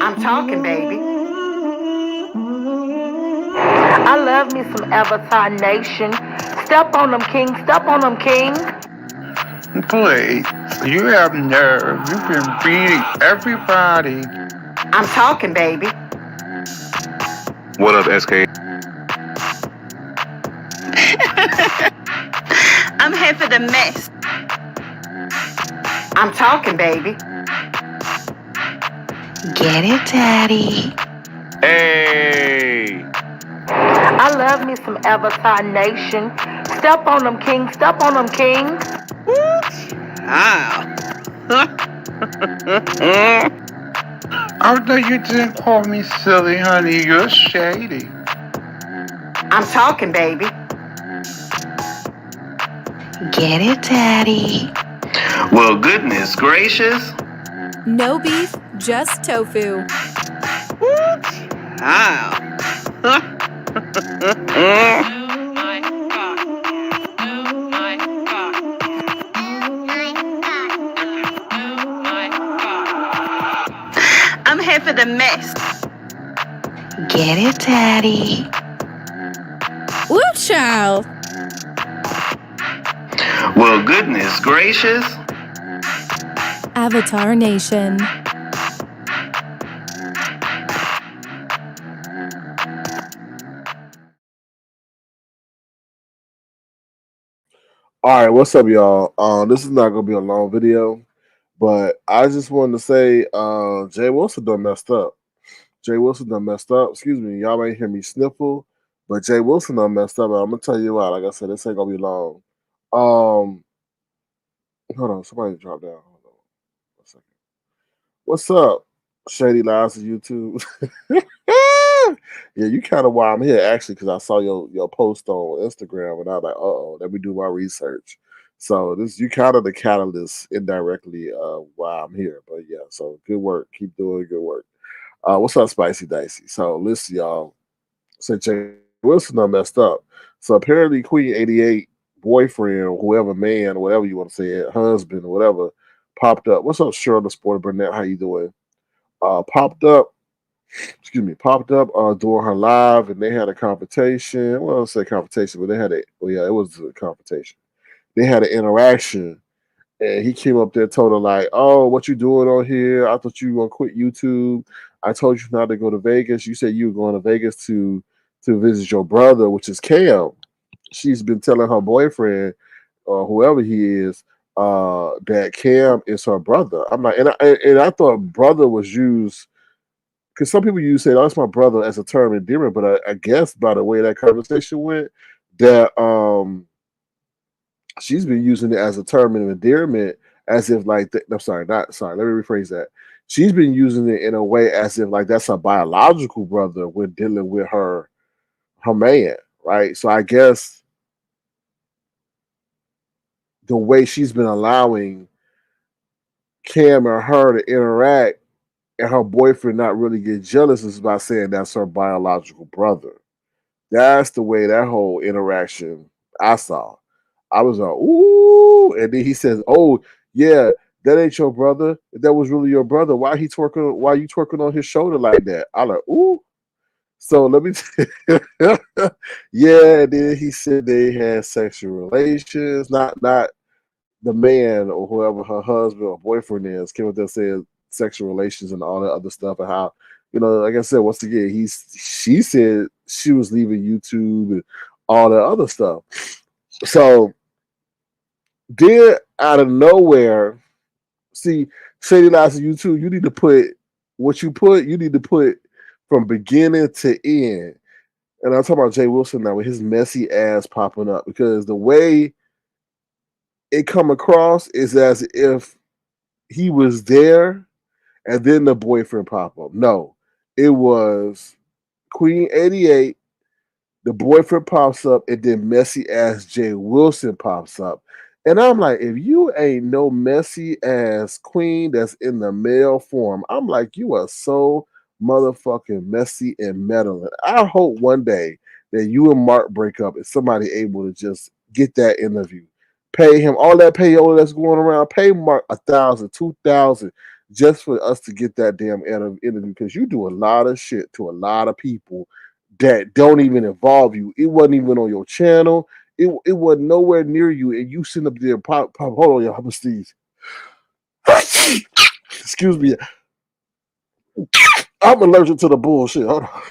I'm talking, baby. I love me some Avatar Nation. Step on them, king. Step on them, king. Please, you have nerve. You've been beating everybody. I'm talking, baby. What up, SK? I'm here for the mess. I'm talking, baby. Get it, daddy. Hey! I love me some Avatar Nation. Step on them, king. Step on them, king. Oh, no, you didn't call me silly, honey. You're shady. I'm talking, baby. Get it, daddy. Well, goodness gracious. No beef, just tofu. I'm here for the mess. Get it, daddy. Woo, child. Well, goodness gracious. Avatar Nation. All right, what's up, y'all? This is not gonna be a long video, but I just wanted to say, Jay Wilson done messed up. Jay Wilson done messed up. Excuse me, y'all may hear me sniffle, but Jay Wilson done messed up. And I'm gonna tell you why. Like I said, this ain't gonna be long. Hold on, somebody drop down. Hold on, 1 second. What's up, Shady Lives of YouTube? Yeah, you kind of why I'm here actually, because I saw your post on Instagram and I was like, let me do my research. So this you kind of the catalyst indirectly why I'm here. But yeah, so good work. Keep doing good work. What's up, Spicy Dicey? So listen, y'all. Since Jay Wilson done messed up. So apparently Queen 88 boyfriend, whoever man, whatever you want to say it, husband, whatever, popped up. What's up, Cheryl the Sport Burnett? How you doing? Popped up popped up during her live, and they had a confrontation. Well, I don't say confrontation, but they had it was a confrontation. They had an interaction, and he came up there, told her like, "Oh, what you doing on here? I thought you were gonna quit YouTube. I told you not to go to Vegas. You said you were going to Vegas to visit your brother, which is Cam." She's been telling her boyfriend or whoever he is that Cam is her brother. I'm like, and I thought brother was used because some people use say, "Oh, that's my brother" as a term endearment, but I guess by the way that conversation went, that she's been using it as a term of endearment, as if like I'm sorry, not sorry. Let me rephrase that. She's been using it in a way as if like that's her biological brother when dealing with her man, right? So I guess the way she's been allowing Cam or her to interact and her boyfriend not really get jealous is by saying that's her biological brother. That's the way that whole interaction I saw. I was like, ooh, and then he says, "Oh, yeah, that ain't your brother. If that was really your brother, why he twerking? Why you twerking on his shoulder like that?" I like, ooh. So let me, yeah. And then he said they had sexual relations, not the man or whoever her husband or boyfriend is. Came up there saying sexual relations and all that other stuff, and how like I said, once again, she said she was leaving YouTube and all that other stuff. So then out of nowhere, see, Shady Lives of YouTube, you need to put what you put, you need to put from beginning to end. And I'm talking about Jay Wilson now with his messy ass popping up, because the way it come across is as if he was there and then the boyfriend pop up. No, it was Queen 88, the boyfriend pops up, and then messy ass Jay Wilson pops up. And I'm like, if you ain't no messy ass queen that's in the male form, I'm like, you are so motherfucking messy and meddling. I hope one day that you and Mark break up and somebody able to just get that interview. Pay him all that payola that's going around. Pay Mark 1,000, 2,000. just for us to get that damn interview, because you do a lot of shit to a lot of people that don't even involve you. It wasn't even on your channel. It wasn't nowhere near you, and you sitting up there hold on, y'all, I'm sneeze. Excuse me. I'm allergic to the bullshit. Hold on.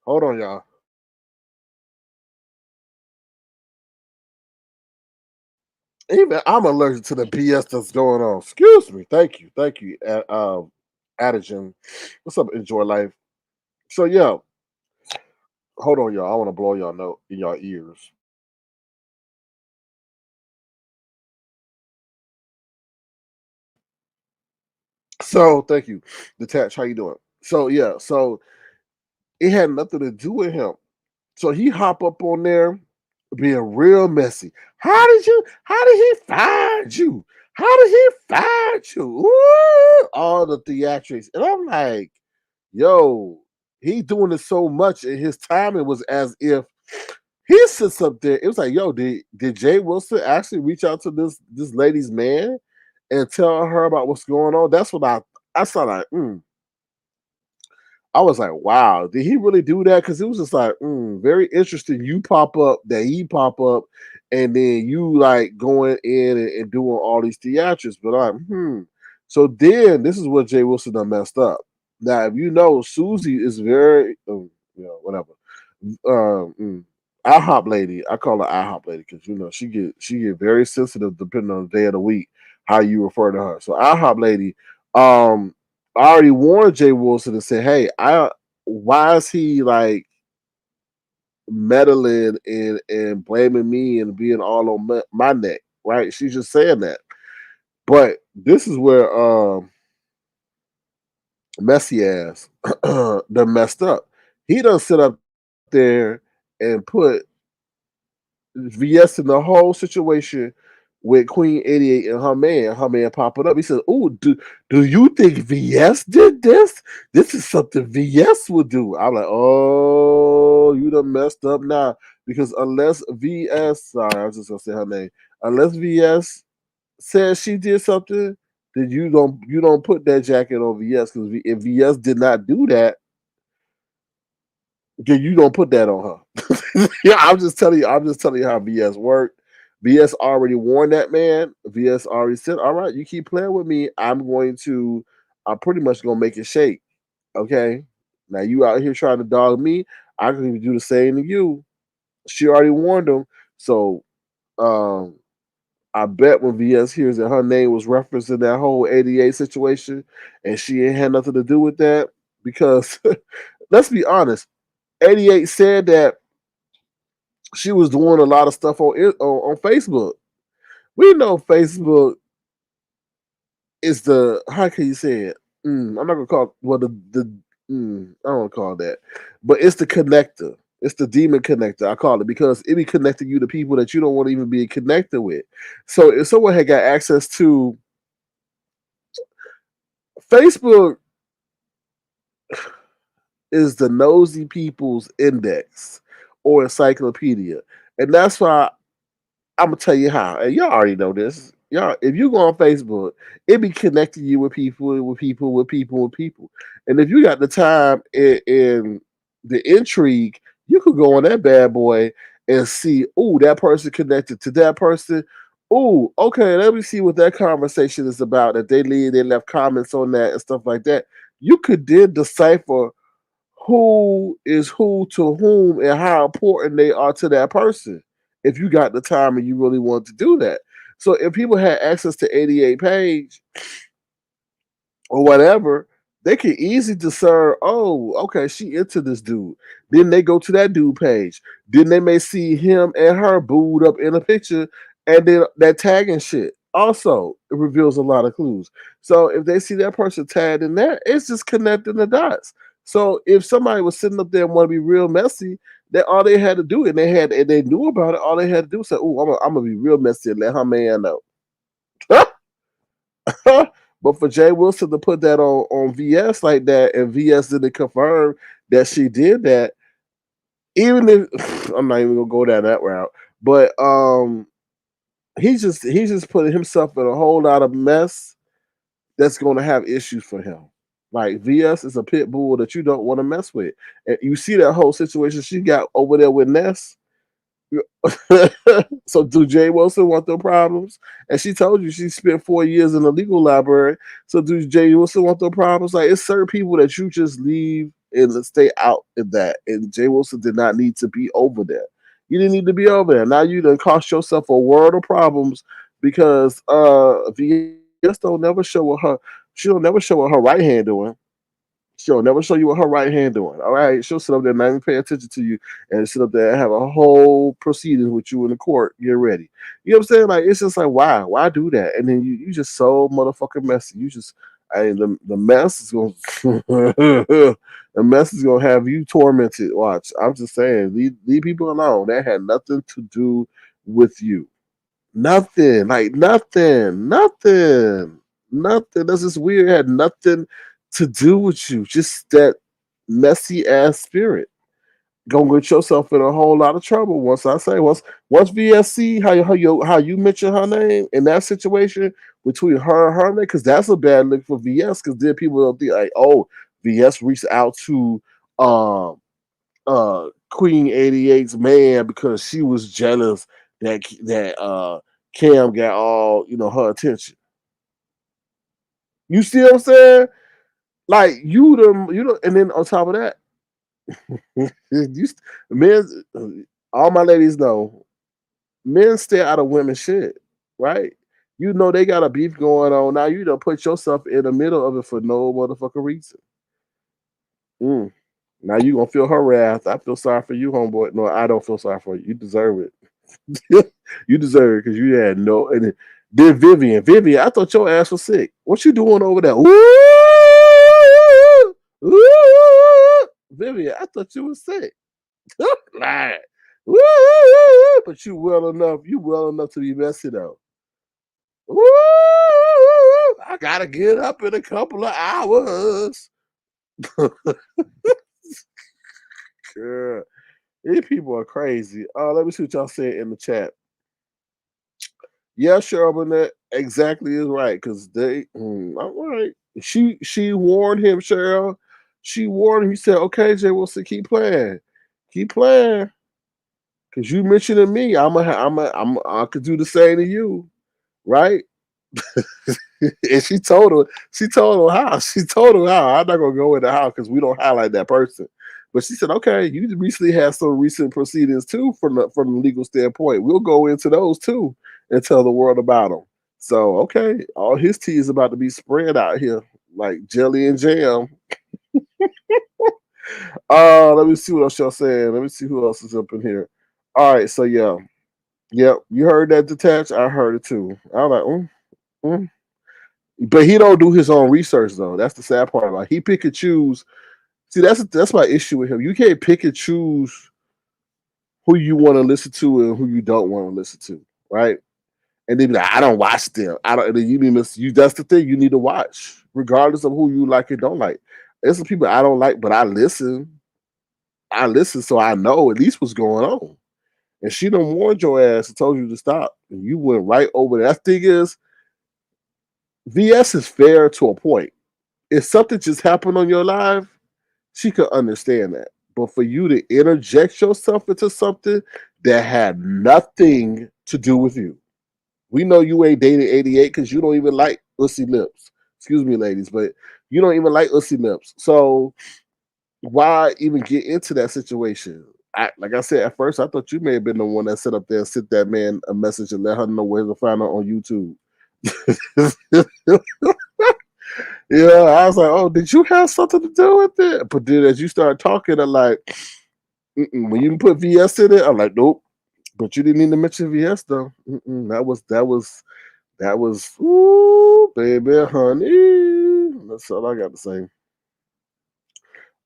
Hold on, y'all. Even I'm allergic to the BS that's going on. Excuse me. Thank you. Adagen. What's up? Enjoy life. So yeah, hold on, y'all. I want to blow y'all note in y'all ears. So thank you, Detach. How you doing? So yeah, so it had nothing to do with him. So he hop up on there being real messy. How did he find you? How did he find you? Ooh, all the theatrics. And I'm like, yo, he doing it so much, and his timing was as if he sits up there. It was like, yo, did Jay Wilson actually reach out to this lady's man and tell her about what's going on? That's what I saw like, I was like, wow, did he really do that? Because it was just like, very interesting. You pop up, that he pop up, and then you like going in and doing all these theatrics. But I'm, So then this is what Jay Wilson done messed up. Now, if you know, Susie is very, whatever. IHOP lady, I call her IHOP lady because she get very sensitive depending on the day of the week how you refer to her. So IHOP lady, I already warned Jay Wilson and said, "Hey, why is he like meddling and blaming me and being all on my neck?" Right? She's just saying that. But this is where messy ass done messed up. He done sit up there and put VS in the whole situation with Queen 88 and her man popping up. He said, "Oh, do you think VS did this? This is something VS would do." I'm like, "Oh, you done messed up now." Because unless VS, sorry, I was just gonna say her name. Unless VS says she did something, then you don't put that jacket on VS, because if VS did not do that, then you don't put that on her. Yeah, I'm just telling you. I'm just telling you how VS worked. VS already warned that man. VS already said, "All right, you keep playing with me. I'm pretty much gonna make it shake." Okay. Now you out here trying to dog me. I can even do the same to you. She already warned him. So um, I bet when VS hears that her name was referenced in that whole 88 situation, and she ain't had nothing to do with that, because let's be honest, 88 said that she was doing a lot of stuff on Facebook. We know Facebook is the, how can you say it? I'm not gonna call it, well, I don't want to call it that, but it's the connector. It's the demon connector. I call it, because it be connecting you to people that you don't want to even be connected with. So if someone had got access to Facebook, is the nosy people's index or encyclopedia, and that's why I'm gonna tell you how, and y'all already know this. Y'all, if you go on Facebook, it be connecting you with people, with people, with people, with people. And if you got the time and the intrigue, you could go on that bad boy and see, oh, that person connected to that person. Oh, okay, let me see what that conversation is about. That they left comments on that and stuff like that. You could then decipher who is who to whom and how important they are to that person, if you got the time and you really want to do that. So if people had access to 88 page or whatever, they can easily discern, oh, okay, she into this dude. Then they go to that dude page. Then they may see him and her booed up in a picture, and then that tagging shit. Also, it reveals a lot of clues. So if they see that person tagged in there, it's just connecting the dots. So if somebody was sitting up there and want to be real messy, that all they had to do, and they knew about it, all they had to do was say, "Oh, I'm gonna be real messy and let her man know." But for Jay Wilson to put that on VS like that, and VS didn't confirm that she did that, even if I'm not even gonna go down that route, but he's just putting himself in a whole lot of mess that's going to have issues for him. Like VS is a pit bull that you don't want to mess with, and you see that whole situation she got over there with Ness. So do Jay Wilson want the problems? And she told you she spent 4 years in the legal library. So do Jay Wilson want the problems? Like it's certain people that you just leave and stay out in that. And Jay Wilson did not need to be over there. You didn't need to be over there. Now you done cost yourself a world of problems because VS don't never show what her she don't never show what her right hand doing. She'll never show you what her right hand doing. All right, she'll sit up there and not even pay attention to you, and sit up there and have a whole proceedings with you in the court. Get ready. You know what I'm saying? Like it's just like why do that? And then you just so motherfucking messy. You just the mess is gonna the mess is gonna have you tormented. Watch. I'm just saying, leave people alone. That had nothing to do with you. Nothing. Like nothing. That's just weird. It had nothing to do with you. Just that messy ass spirit. Gonna get yourself in a whole lot of trouble. Once VSC how you mention her name in that situation between her and her name, because that's a bad look for VS. Because then people don't think like, oh, VS reached out to Queen 88's man because she was jealous that Cam got all her attention. You see what I'm saying? Like and then on top of that, you men, all my ladies know men stay out of women's shit, right? You know they got a beef going on now. You don't put yourself in the middle of it for no motherfucking reason. Mm. Now you gonna feel her wrath. I feel sorry for you, homeboy. No, I don't feel sorry for you. You deserve it. You deserve it because you had no. And then Vivian, I thought your ass was sick. What you doing over there? Ooh, ooh, Vivian, I thought you was sick. Like, ooh, but you well enough. You well enough to be messy though. Ooh, I gotta get up in a couple of hours. Girl, these people are crazy. Let me see what y'all say in the chat. Yeah, Cheryl Burnett exactly is right because all right. She warned him, Cheryl. She warned him. He said, "Okay, Jay Wilson, keep playing, because you mentioning me. I could do the same to you, right?" And she told her how. She told her how. I'm not gonna go into how because we don't highlight that person. But she said, "Okay, you recently had some recent proceedings too from the legal standpoint. We'll go into those too and tell the world about them." So, okay, all his tea is about to be spread out here like jelly and jam. Let me see what else y'all saying. Let me see who else is up in here. All right, so yeah, yep, you heard that detached. I heard it too. I was like, mm. But he don't do his own research though. That's the sad part. Like he pick and choose. See, that's my issue with him. You can't pick and choose who you want to listen to and who you don't want to listen to, right? And then be like, I don't watch them. I don't. And then you need to. That's the thing. You need to watch, regardless of who you like and don't like. There's some people I don't like, but I listen. I listen, so I know at least what's going on. And she done warned your ass and told you to stop, and you went right over there. That thing is, VS is fair to a point. If something just happened on your life, she could understand that. But for you to interject yourself into something that had nothing to do with you, we know you ain't dated 88 because you don't even like Ussy lips. Excuse me, ladies, but you don't even like Ussy lips. So why even get into that situation? Like I said, at first I thought you may have been the one that set up there and sent that man a message and let her know where to find her on YouTube. Yeah, I was like, oh, did you have something to do with it? But then as you start talking, I'm like, when you put VS in it, I'm like, nope. But you didn't need to mention VS though. That was, ooh, baby, honey. That's all I got to say.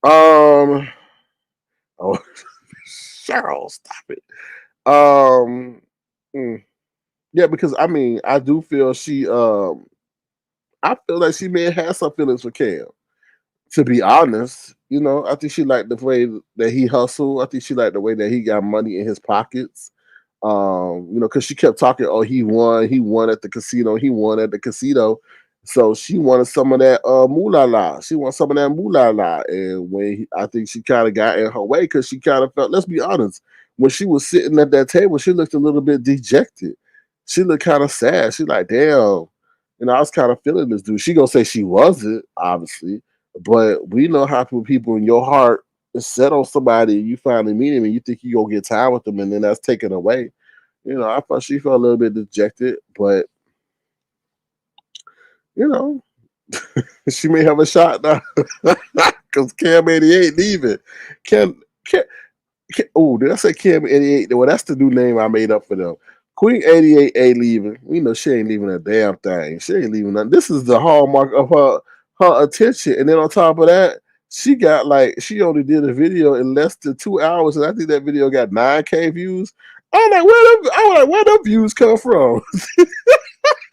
Oh, Cheryl, stop it. Mm, yeah, because I mean, I do feel she. I feel like she may have had some feelings for Cam. To be honest, I think she liked the way that he hustled. I think she liked the way that he got money in his pockets. Because she kept talking, oh, he won at the casino, he won at the casino. So she wanted some of that moolah. She wanted some of that moolah. And I think she kind of got in her way because she kind of felt, let's be honest, when she was sitting at that table, she looked a little bit dejected. She looked kind of sad. She like, damn, I was kind of feeling this dude. She gonna say she wasn't, obviously, but we know how people in your heart is set on somebody, you finally meet him and you think you gonna get time with them, and then that's taken away. I thought she felt a little bit dejected, but she may have a shot now because Cam 88 leaving. Cam, Cam, oh, did I say Cam 88? Well, that's the new name I made up for them. Queen 88 ain't leaving. We know she ain't leaving a damn thing. She ain't leaving nothing. This is the hallmark of her attention. And then on top of that, she only did a video in less than 2 hours, and I think that video got 9K views. I'm like, where the views come from?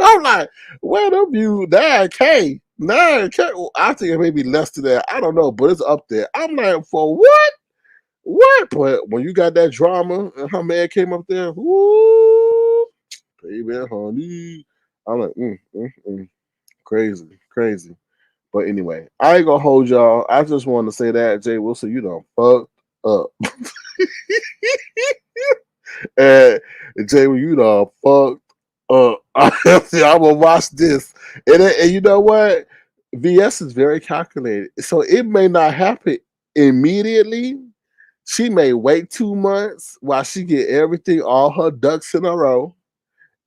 I'm like, where the views 9K? 9K? I think it may be less than that. I don't know, but it's up there. I'm like, for what? What? But when you got that drama and her man came up there, whoo, baby, honey. I'm like, crazy. But anyway, I ain't gonna hold y'all. I just wanted to say that, Jay Wilson, you done fucked up. And Jay, you done fucked up. I'm gonna watch this. And you know what? VS is very calculated. So it may not happen immediately. She may wait 2 months while she get everything, all her ducks in a row.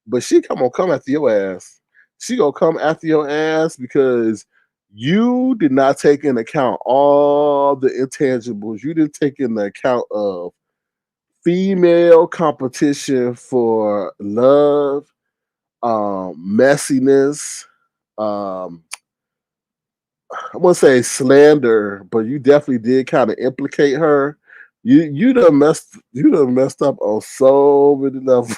But she gonna come after your ass. She gonna come after your ass because you did not take into account all the intangibles. You didn't take into account of female competition for love, messiness, I won't say slander, but you definitely did kind of implicate her. You done messed up on so many levels.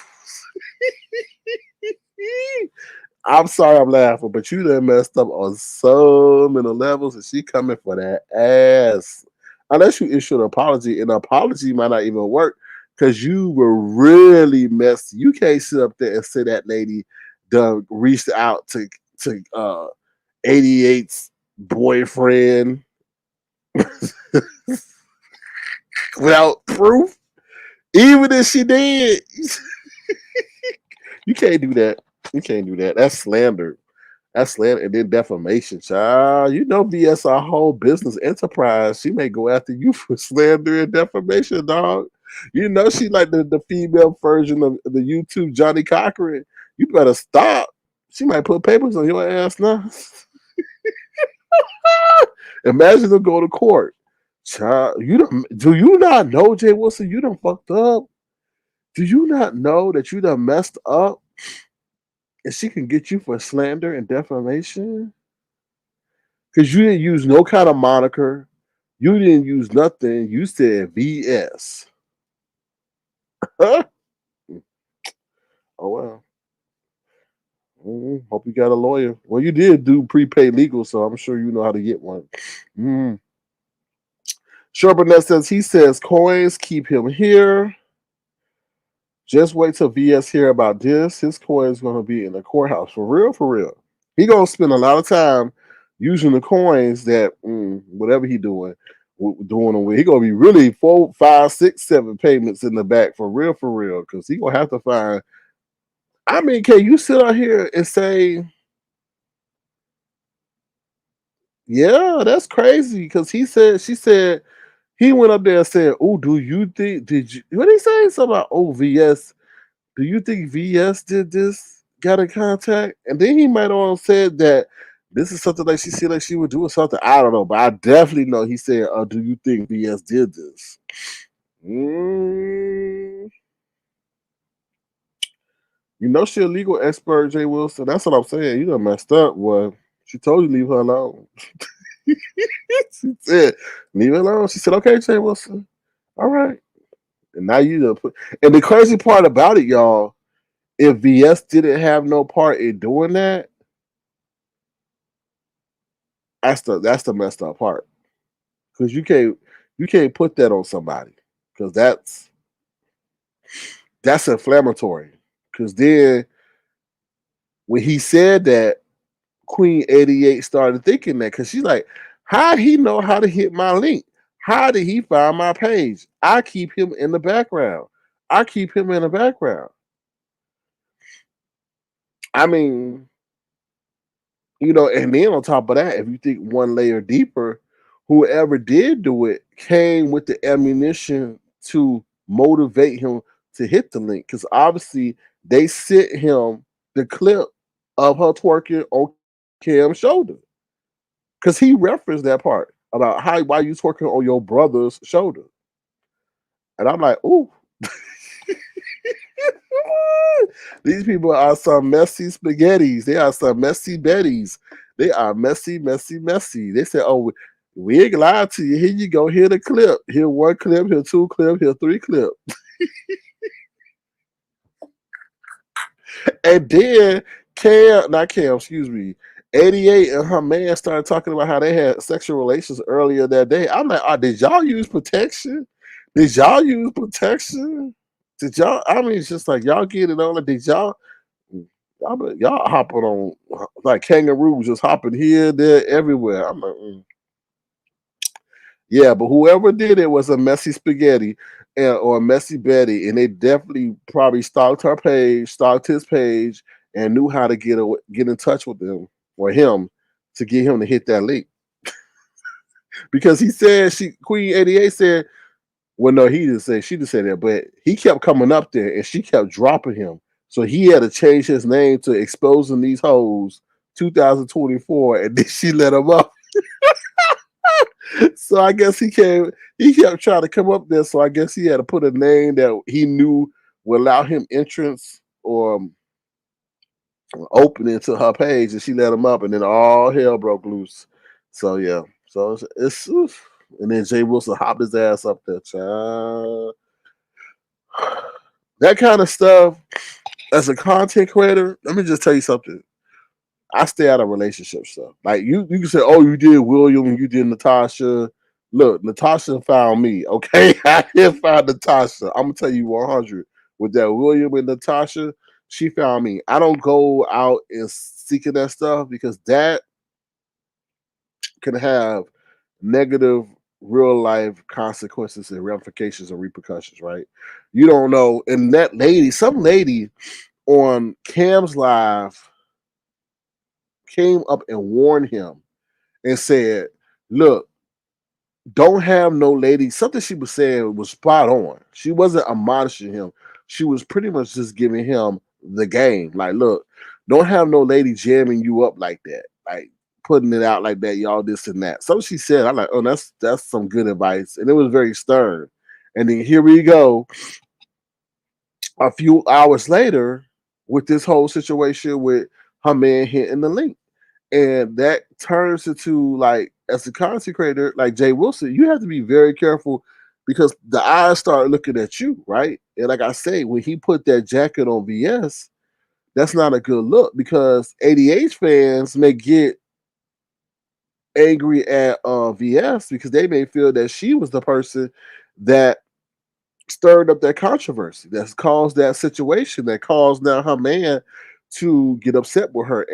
I'm sorry I'm laughing, but you done messed up on so many levels, and she coming for that ass. Unless you issue an apology, and an apology might not even work because you were really messy. You can't sit up there and say that lady done reached out to 88's boyfriend without proof. Even if she did, you can't do that. You can't do that. That's slander. That's slander, and then defamation, child. VS our whole business enterprise. She may go after you for slander and defamation, dog. She like the female version of the YouTube Johnny Cochran. You better stop. She might put papers on your ass now. Imagine them go to court. Child, do you not know, Jay Wilson, you done fucked up? Do you not know that you done messed up? And she can get you for slander and defamation? Because you didn't use no kind of moniker. You didn't use nothing. You said VS. Oh, well. Hope you got a lawyer. Well, you did do prepaid legal, so I'm sure you know how to get one. Sure Burnett says coins keep him here. Just wait till VS hear about this. His coin is going to be in the courthouse. For real. He going to spend a lot of time using the coins that, whatever he doing them. He going to be really 4, 5, 6, 7 payments in the back for real. Because he going to have to find. I mean, can you sit out here and say, yeah, that's crazy? Because she said, he went up there and said, oh, what did he say? Something about, oh, VS. Do you think VS did this? Got in contact? And then he might have said that this is something like she said like she would do or something. I don't know, but I definitely know he said, do you think VS did this? She a legal expert, Jay Wilson. That's what I'm saying. You done messed up. Well, she told you leave her alone. She said, leave her alone. She said, okay, Jay Wilson. All right. And now you done put. And the crazy part about it, y'all, if VS didn't have no part in doing that, That's the messed up part. Because you can't put that on somebody. Because that's inflammatory. Because then when he said that, Queen 88 started thinking that because she's like, how he know how to hit my link? How did he find my page? I keep him in the background. I keep him in the background. I mean, and then on top of that, if you think one layer deeper, whoever did do it came with the ammunition to motivate him to hit the link. Because obviously they sent him the clip of her twerking on Cam's shoulder. Because he referenced that part about why you twerking on your brother's shoulder. And I'm like, ooh. These people are some messy spaghettis. They are some messy betties. They are messy, messy, messy. They said, oh, we ain't lied to you. Here you go. Here the clip. Here one clip. Here two clip. Here three clip. And then excuse me, 88 and her man started talking about how they had sexual relations earlier that day. I'm like, did y'all use protection? Did y'all use protection? Did y'all? I mean, it's just like y'all get it on. Did y'all hopping on like kangaroos, just hopping here, there, everywhere? I'm like, yeah, but whoever did it was a messy spaghetti or a messy Betty, and they definitely probably stalked her page, stalked his page, and knew how to get in touch with them or him to get him to hit that link. Because he said Queen 88 said, well, no, he didn't say, she didn't say that, but he kept coming up there and she kept dropping him. So he had to change his name to Exposing These Hoes 2024, and then she let him up. So I guess he kept trying to come up there. So I guess he had to put a name that he knew would allow him entrance or opening to her page, and she let him up, and then all hell broke loose. So yeah, so it's oof. And then Jay Wilson hopped his ass up there, child. That kind of stuff. As a content creator, let me just tell you something. I stay out of relationship stuff. Like you can say, "Oh, you did William, you did Natasha." Look, Natasha found me. Okay, I didn't find Natasha. I'm gonna tell you 100 with that William and Natasha. She found me. I don't go out and seeking that stuff because that can have negative real life consequences and ramifications and repercussions. Right? You don't know. And that lady, some lady on Cam's live came up and warned him and said, look, don't have no lady. Something she was saying was spot on. She wasn't admonishing him. She was pretty much just giving him the game. Like, look, don't have no lady jamming you up like that. Like putting it out like that, y'all this and that. So she said, I'm like, oh, that's some good advice. And it was very stern. And then here we go. A few hours later, with this whole situation with her man hitting the link. And that turns into, like, as a content creator, like Jay Wilson, you have to be very careful because the eyes start looking at you, right? And like I say, when he put that jacket on VS, that's not a good look because ADH fans may get angry at VS because they may feel that she was the person that stirred up that controversy, that's caused that situation, that caused now her man to get upset with her.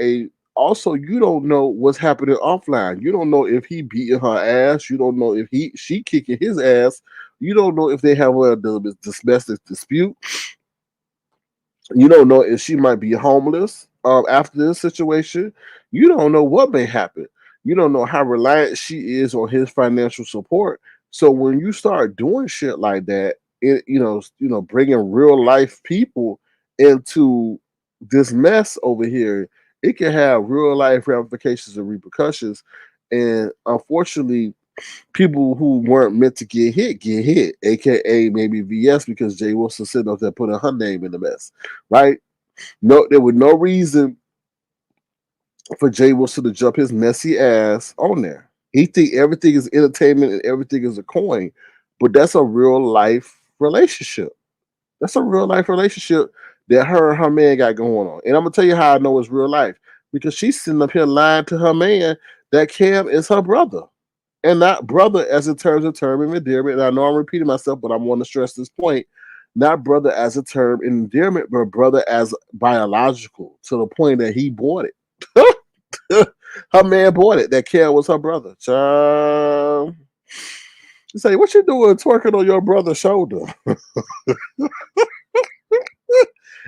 Also, you don't know what's happening offline. You don't know if he beating her ass. You don't know if she kicking his ass. You don't know if they have a domestic dispute. You don't know if she might be homeless after this situation. You don't know what may happen. You don't know how reliant she is on his financial support. So when you start doing shit like that, bringing real life people into this mess over here, it can have real life ramifications and repercussions. And unfortunately, people who weren't meant to get hit, aka maybe VS, because Jay Wilson sitting up there putting her name in the mess, right? No, there was no reason for Jay Wilson to jump his messy ass on there. He think everything is entertainment and everything is a coin, but that's a real life relationship. That's a real life relationship that her and her man got going on. And I'm gonna tell you how I know it's real life because she's sitting up here lying to her man that Cam is her brother. And not brother as in terms of term of endearment. And I know I'm repeating myself, but I want to stress this point. Not brother as a term in endearment, but brother as biological, to the point that he bought it. Her man bought it. That Cam was her brother. Child. You say, what you doing twerking on your brother's shoulder?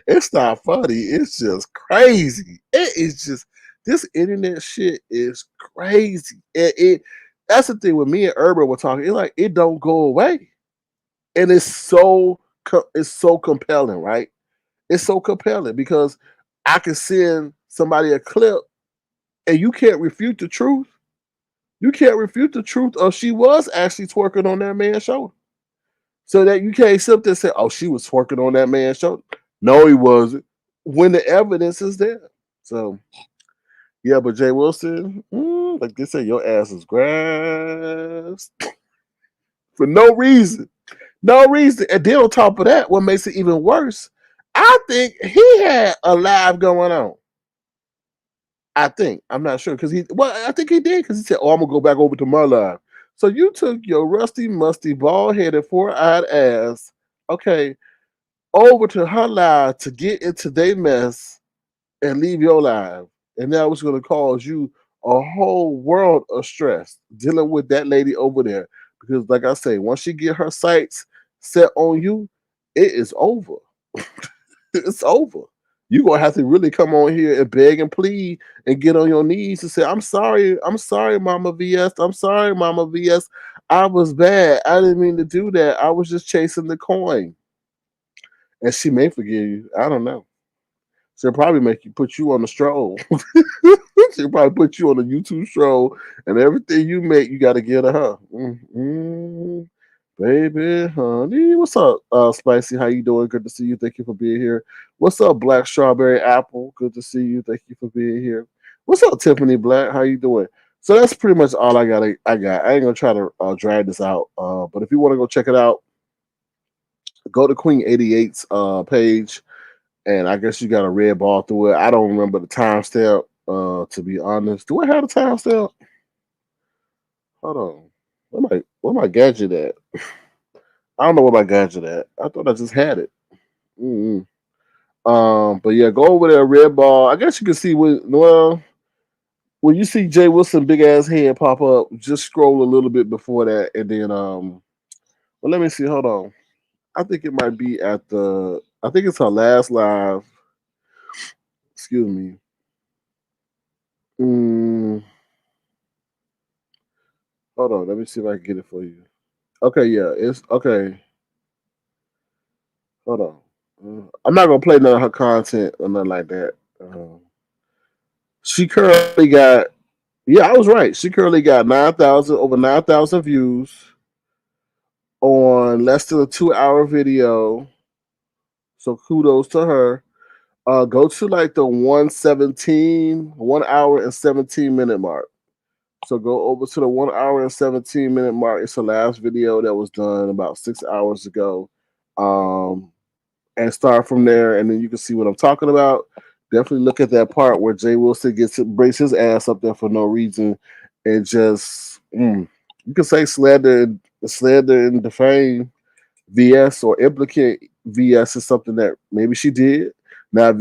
It's not funny. It's just crazy. It is just, this internet shit is crazy. That's the thing with me and Urban were talking. It's like it don't go away, and it's so compelling, right? It's so compelling because I can send somebody a clip, and you can't refute the truth. You can't refute the truth of she was actually twerking on that man's shoulder. So that you can't sit there and say, oh, she was twerking on that man's shoulder. No, he wasn't. When the evidence is there. So, yeah, but Jay Wilson, like they say, your ass is grass for no reason. No reason. And then on top of that, what makes it even worse, I think he had a live going on. I think. I'm not sure. I think he did because he said, oh, I'm going to go back over to my live. So you took your rusty, musty, bald-headed, four-eyed ass, okay, over to her live to get into their mess and leave your live. And that was going to cause you a whole world of stress dealing with that lady over there. Because like I say, once she get her sights set on you, it is over. It's over. You're going to have to really come on here and beg and plead and get on your knees and say, I'm sorry, Mama VS. I'm sorry, Mama VS. I was bad. I didn't mean to do that. I was just chasing the coin. And she may forgive you. I don't know. She'll probably put you on the stroll. She'll probably put you on the YouTube stroll, and everything you make, you got to give to her. Baby, honey, what's up, Spicy? How you doing? Good to see you. Thank you for being here. What's up, Black Strawberry Apple? Good to see you. Thank you for being here. What's up, Tiffany Black? How you doing? So that's pretty much all I got. I ain't gonna try to drag this out. But if you want to go check it out, go to Queen 88's page. And I guess you got a red ball through it. I don't remember the timestamp, to be honest. Do I have a timestamp? Hold on. Where my gadget at? I don't know where my gadget at. I thought I just had it. But yeah, go over there, red ball. I guess you can see when you see Jay Wilson big ass head pop up, just scroll a little bit before that, and then well, let me see. Hold on. I think it might be I think it's her last live. Excuse me. Hold on, let me see if I can get it for you. Okay, yeah, it's okay. Hold on. I'm not gonna play none of her content or nothing like that. She currently got, yeah, I was right. She currently got over 9,000 views on less than a 2-hour video. So kudos to her. Go to like the 1 hour and 17 minute mark. So go over to the 1 hour and 17 minute mark. It's the last video that was done about 6 hours ago. And start from there, and then you can see what I'm talking about. Definitely look at that part where Jay Wilson breaks his ass up there for no reason, and just you can say slander and defame VS or implicate VS is something that maybe she did. Now if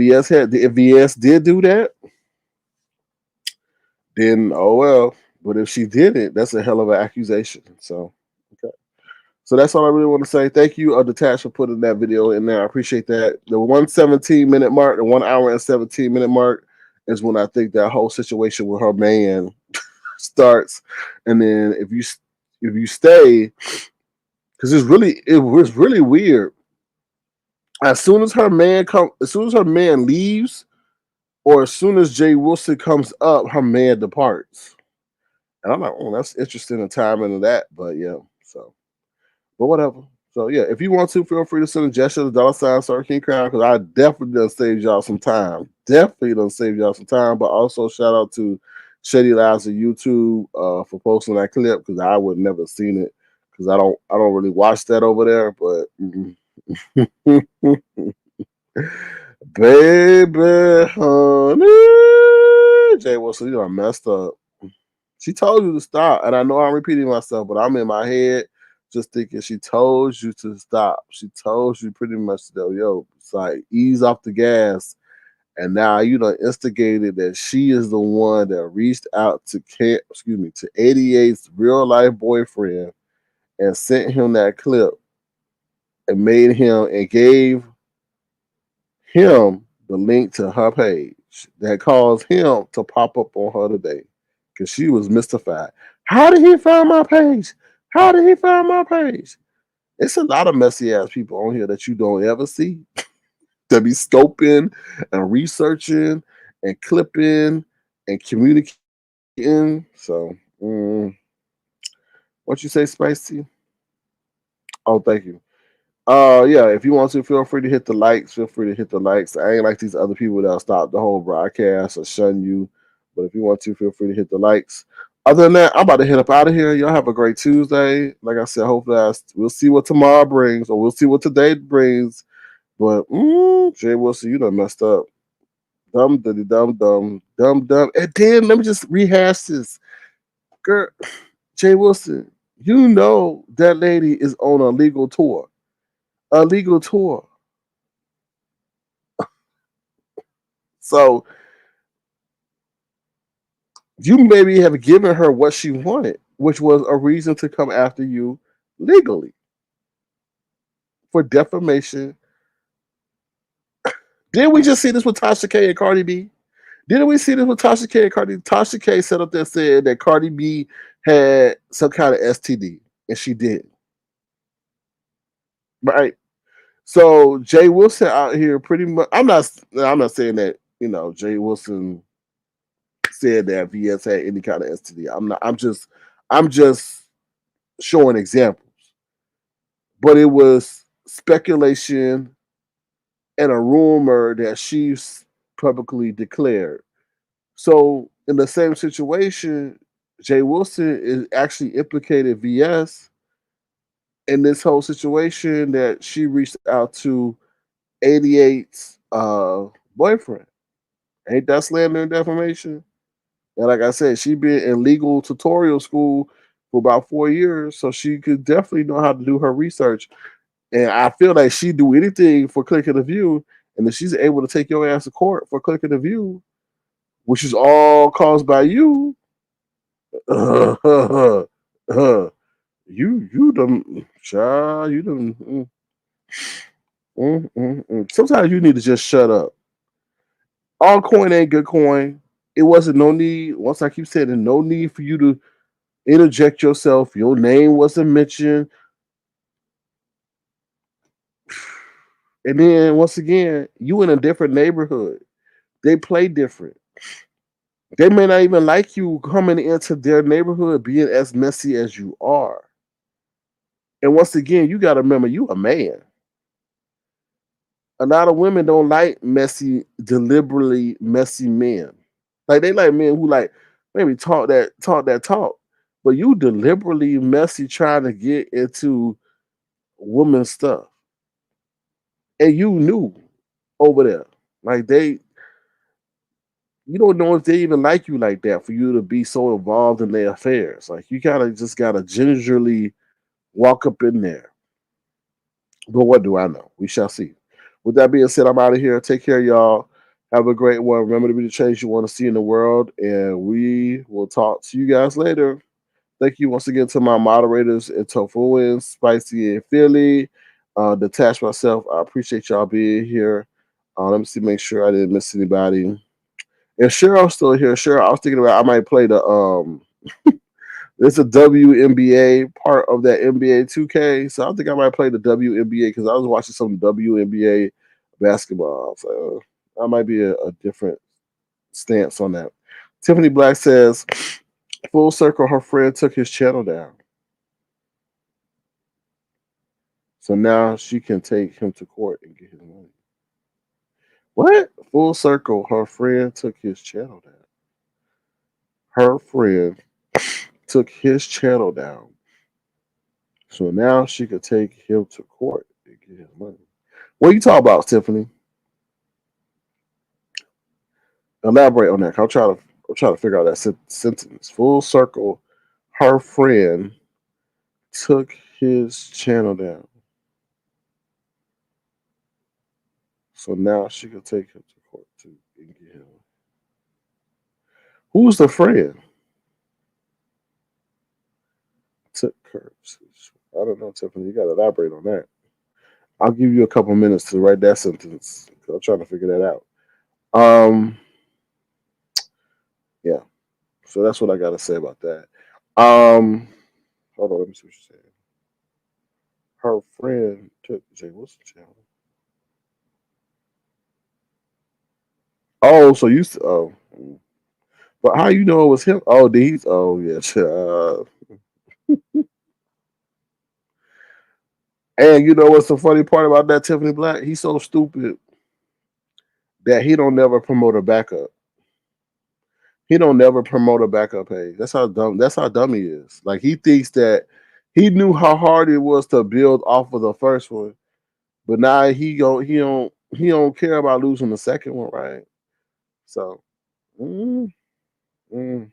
VS did do that, then oh well. But if she didn't, that's a hell of an accusation. So okay. So that's all I really want to say. Thank you, Detach, for putting that video in there. I appreciate that. The 117 minute mark, the 1 hour and 17 minute mark is when I think that whole situation with her man starts. And then if you stay, because it was really weird. As soon as her man leaves, or as soon as Jay Wilson comes up, her man departs. And I'm like, oh, that's interesting, the timing of that. But yeah, so. But whatever. So yeah, if you want to, feel free to send a gesture to $ Sir King Crown, because I definitely done saved y'all some time. But also shout out to Shady Lives of YouTube for posting that clip, because I would never seen it, because I don't really watch that over there. But baby honey, Jay Wilson, you done messed up. She told you to stop. And I know I'm repeating myself, but I'm in my head just thinking she told you to stop. She told you pretty much that, yo, it's like ease off the gas. And now you done instigated that she is the one that reached out to to 88's real life boyfriend and sent him that clip and made him and gave him the link to her page that caused him to pop up on her today because she was mystified. How did he find my page? How did he find my page? It's a lot of messy ass people on here that you don't ever see. That be scoping and researching and clipping and communicating. So, what you say, Spicy? Oh, thank you. Yeah, if you want to, feel free to hit the likes. Feel free to hit the likes. I ain't like these other people that'll stop the whole broadcast or shun you. But if you want to, feel free to hit the likes. Other than that, I'm about to head up out of here. Y'all have a great Tuesday. Like I said, hopefully we'll see what tomorrow brings, or we'll see what today brings. But Jay Wilson, you done messed up. Dumb, dumb. And then let me just rehash this. Girl, Jay Wilson, you know that lady is on a legal tour. A legal tour. So you maybe have given her what she wanted, which was a reason to come after you legally for defamation. Didn't we just see this with Tasha K and Cardi B? Didn't we see this with Tasha K and Cardi? Tasha K set up there said that Cardi B had some kind of STD, and she did. Right. So Jay Wilson out here pretty much. I'm not saying that Jay Wilson said that VS had any kind of STD. I'm not. I'm just showing examples. But it was speculation and a rumor that she's publicly declared. So in the same situation, Jay Wilson is actually implicated VS in this whole situation that she reached out to 88's boyfriend. Ain't that slander and defamation? And like I said, she been in legal tutorial school for about 4 years, so she could definitely know how to do her research. And I feel like she do anything for clicking the view, and if she's able to take your ass to court for clicking the view, which is all caused by you, you done, child, you done. Sometimes you need to just shut up. All coin ain't good coin. It wasn't no need. Once I keep saying, no need for you to interject yourself. Your name wasn't mentioned. And then once again, you in a different neighborhood. They play different. They may not even like you coming into their neighborhood being as messy as you are. And once again, you got to remember, you a man. A lot of women don't like messy, deliberately messy men. Like they like men who like maybe talk that talk, but you deliberately messy trying to get into women's stuff, and you knew over there, like you don't know if they even like you like that for you to be so involved in their affairs. Like you gotta gingerly walk up in there. But what do I know? We shall see. With that being said, I'm out of here. Take care, y'all. Have a great one. Remember to be the change you want to see in the world. And we will talk to you guys later. Thank you once again to my moderators and Tofuin, Spicy, and Philly. Detach myself. I appreciate y'all being here. Let me see, make sure I didn't miss anybody. And Cheryl's still here. Cheryl, I was thinking about I might play the it's a WNBA part of that NBA 2K. So I think I might play the WNBA because I was watching some WNBA basketball. So that might be a different stance on that. Tiffany Black says, full circle, her friend took his channel down. So now she can take him to court and get his money. What? Full circle, her friend took his channel down. Her friend took his channel down. So now she could take him to court and get his money. What are you talking about, Tiffany? Elaborate on that. I'll try to I'm trying to figure out that sentence. Full circle. Her friend took his channel down. So now she could take him to court to and get him. Who's the friend? Took her. I don't know, Tiffany. You got to elaborate on that. I'll give you a couple minutes to write that sentence. I'm trying to figure that out. Yeah. So that's what I got to say about that. Hold on. Let me see what she's saying. Her friend took Jay Wilson channel. Oh, so you oh, but how you know it was him? Oh, these. Oh, yeah. And you know what's the funny part about that, Tiffany Black? He's so stupid that he don't never promote a backup. He don't never promote a backup page. That's how dumb. That's how dumb he is. Like he thinks that he knew how hard it was to build off of the first one, but now he don't care about losing the second one, right? So, mm, mm.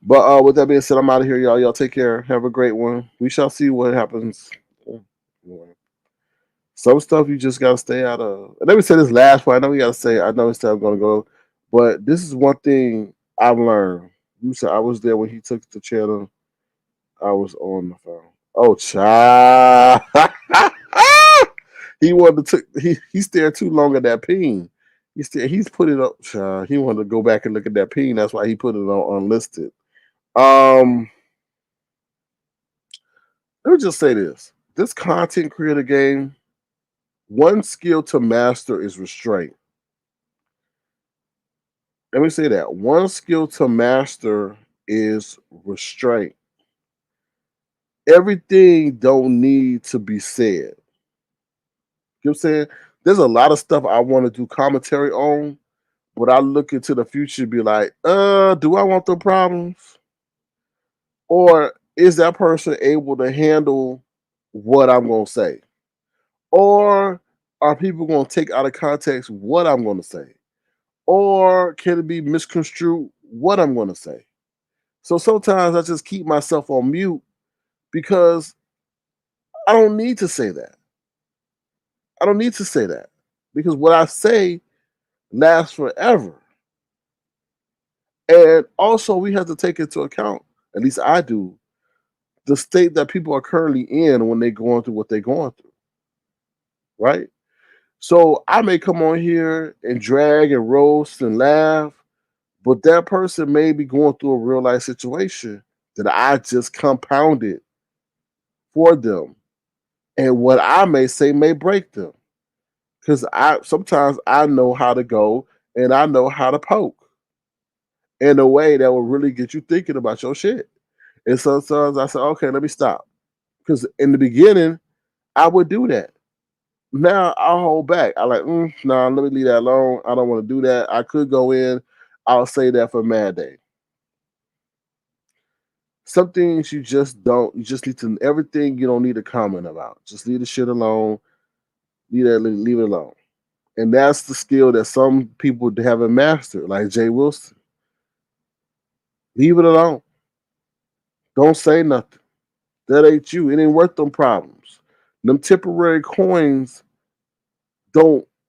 But with that being said, I'm out of here, y'all. Y'all take care. Have a great one. We shall see what happens. Anyway. Some stuff you just gotta stay out of. And let me say this last part. I know we gotta say. I know it's time I'm gonna go, but this is one thing I've learned. You said I was there when he took the channel. I was on the phone. Oh, child. He wanted to. He stared too long at that ping. He's put it up. Child. He wanted to go back and look at that ping. That's why he put it on unlisted. Let me just say this: this content creator game. One skill to master is restraint. Let me say that. One skill to master is restraint. Everything don't need to be said. You know what I'm saying? There's a lot of stuff I want to do commentary on, but I look into the future and be like, do I want the problems? Or is that person able to handle what I'm gonna say? Or are people gonna take out of context what I'm gonna say? Or can it be misconstrued what I'm going to say? So sometimes I just keep myself on mute because I don't need to say that. I don't need to say that because what I say lasts forever. And also, we have to take into account, at least I do, the state that people are currently in when they're going through what they're going through. Right? So I may come on here and drag and roast and laugh, but that person may be going through a real life situation that I just compounded for them. And what I may say may break them. Because sometimes I know how to go and I know how to poke in a way that will really get you thinking about your shit. And sometimes I say, okay, let me stop. Because in the beginning, I would do that. Now I'll hold back. I like, nah, let me leave that alone. I don't want to do that. I could go in. I'll say that for Mad Day. Some things you just need to, everything you don't need to comment about. Just leave the shit alone. Leave it alone. And that's the skill that some people haven't mastered, like Jay Wilson. Leave it alone. Don't say nothing. That ain't you. It ain't worth them problems. Them temporary coins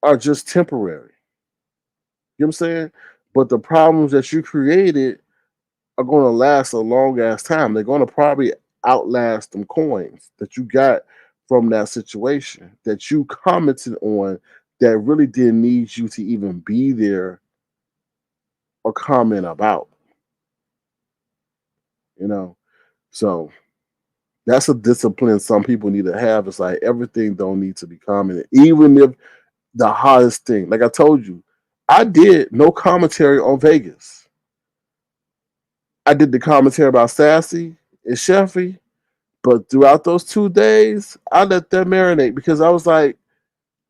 are just temporary. You know what I'm saying? But the problems that you created are going to last a long ass time. They're going to probably outlast them coins that you got from that situation that you commented on that really didn't need you to even be there or comment about. You know, so that's a discipline some people need to have. It's like everything don't need to be commented, even if the hottest thing. Like I told you, I did no commentary on Vegas. I did the commentary about Sassy and Sheffy, but throughout those 2 days, I let that marinate because I was like,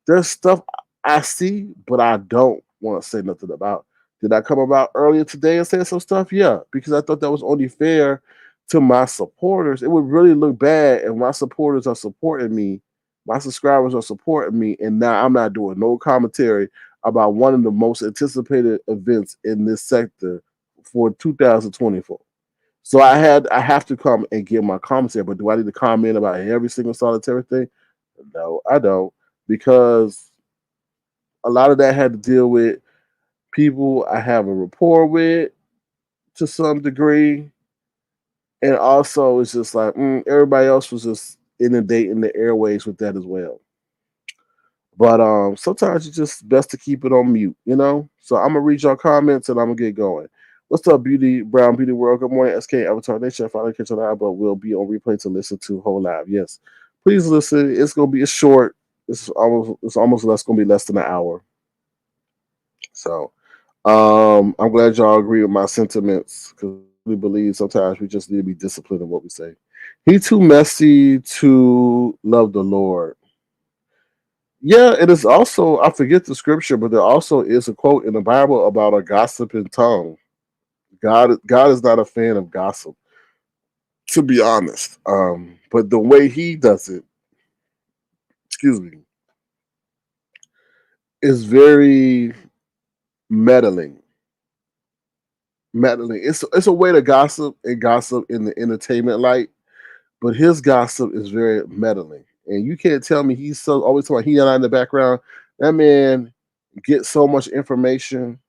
there's stuff I see, but I don't want to say nothing about. Did I come about earlier today and say some stuff? Yeah, because I thought that was only fair to my supporters. It would really look bad if my supporters are supporting me, my subscribers are supporting me, and now I'm not doing no commentary about one of the most anticipated events in this sector for 2024. So I have to come and give my commentary. But do I need to comment about every single solitary thing? No, I don't, because a lot of that had to deal with people I have a rapport with to some degree, and also it's just like everybody else was just inundating the airways with that as well. But sometimes it's just best to keep it on mute, you know. So I'm gonna read your comments and I'm gonna get going. What's up, Beauty Brown Beauty World? Good morning, SK Avatar Nation. If I don't catch you live, but we'll be on replay to listen to whole live. Yes, please listen. It's gonna be a short. It's almost less gonna be less than an hour. So I'm glad y'all agree with my sentiments, because we believe sometimes we just need to be disciplined in what we say. He too messy to love the Lord. Yeah, it is also, I forget the scripture, but there also is a quote in the Bible about a gossiping tongue. God is not a fan of gossip, to be honest. But the way he does it, excuse me, is very meddling. Meddling. It's a way to gossip and gossip in the entertainment light, but his gossip is very meddling. And you can't tell me he's so always talking he not in the background. That man gets so much information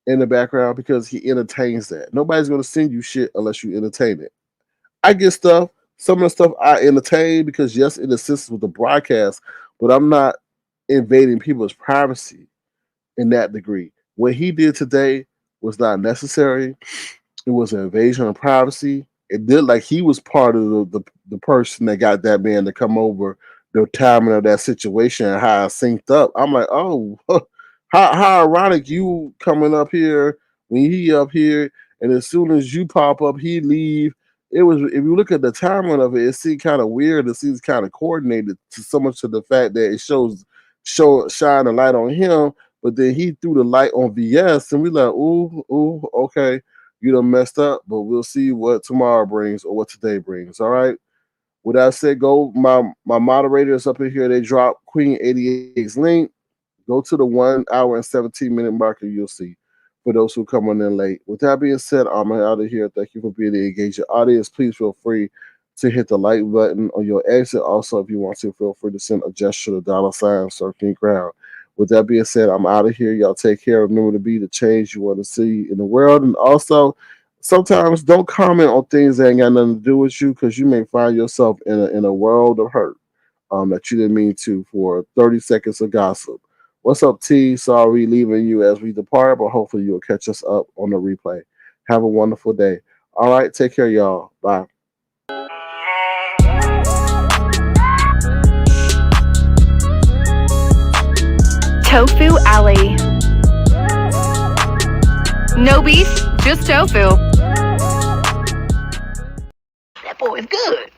in the background because he entertains that. Nobody's gonna send you shit unless you entertain it. I get stuff. Some of the stuff I entertain because yes, it assists with the broadcast, but I'm not invading people's privacy in that degree. What he did today was not necessary. It was an invasion of privacy. It did like he was part of the person that got that man to come over, the timing of that situation and how it synced up. I'm like, oh, how ironic you coming up here when he up here, and as soon as you pop up, he leave. It was, if you look at the timing of it, it seemed kind of weird. It seems kind of coordinated to so much to the fact that it shine a light on him, but then he threw the light on VS, and we like, ooh, okay, you done messed up, but we'll see what tomorrow brings or what today brings. All right. With that said, go my moderators up in here. They drop Queen 88's link. Go to the 1 hour and 17-minute marker. You'll see. For those who come on in late. With that being said, I'm out of here. Thank you for being the engaged audience. Please feel free to hit the like button on your exit. Also, if you want to, feel free to send a gesture to $ Surfing Ground. With that being said, I'm out of here. Y'all take care. Remember to be the change you want to see in the world. And also, sometimes don't comment on things that ain't got nothing to do with you, because you may find yourself in a world of hurt that you didn't mean to for 30 seconds of gossip. What's up, T? Sorry, leaving you as we depart, but hopefully you'll catch us up on the replay. Have a wonderful day. All right, take care, y'all. Bye. Tofu Alley. No beef, just tofu. That boy is good.